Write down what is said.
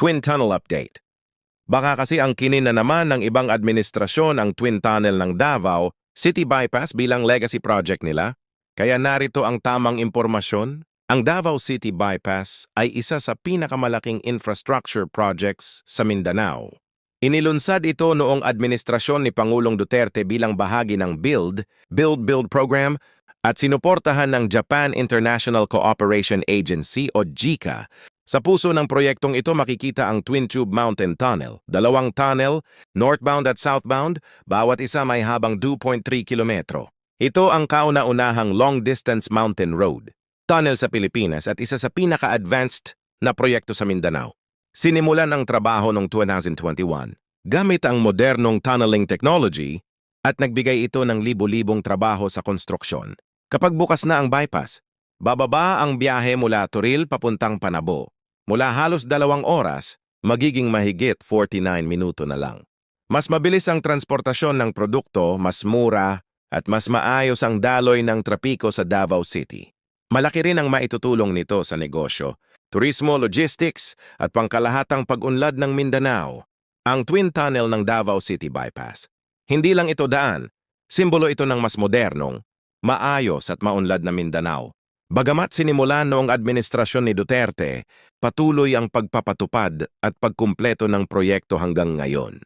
Twin Tunnel Update. Baka kasi ang kinin na naman ng ibang administrasyon ang Twin Tunnel ng Davao City Bypass bilang legacy project nila. Kaya narito ang tamang impormasyon. Ang Davao City Bypass ay isa sa pinakamalaking infrastructure projects sa Mindanao. Inilunsad ito noong administrasyon ni Pangulong Duterte bilang bahagi ng Build Program at sinuportahan ng Japan International Cooperation Agency o JICA. Sa puso ng proyektong ito makikita ang Twin Tube Mountain Tunnel, dalawang tunnel, northbound at southbound, bawat isa may habang 2.3 kilometro. Ito ang kauna-unahang long-distance mountain road, tunnel sa Pilipinas at isa sa pinaka-advanced na proyekto sa Mindanao. Sinimulan ang trabaho noong 2021 gamit ang modernong tunneling technology at nagbigay ito ng libo-libong trabaho sa konstruksyon. Kapag bukas na ang bypass, bababa ang biyahe mula Toril papuntang Panabo. Mula halos 2 oras, magiging mahigit 49 minuto na lang. Mas mabilis ang transportasyon ng produkto, mas mura, at mas maayos ang daloy ng trapiko sa Davao City. Malaki rin ang maitutulong nito sa negosyo, turismo, logistics, at pangkalahatang pag-unlad ng Mindanao. Ang Twin Tunnel ng Davao City Bypass. Hindi lang ito daan, simbolo ito ng mas modernong, maayos at maunlad na Mindanao. Bagamat sinimulan noong administrasyon ni Duterte, patuloy ang pagpapatupad at pagkumpleto ng proyekto hanggang ngayon.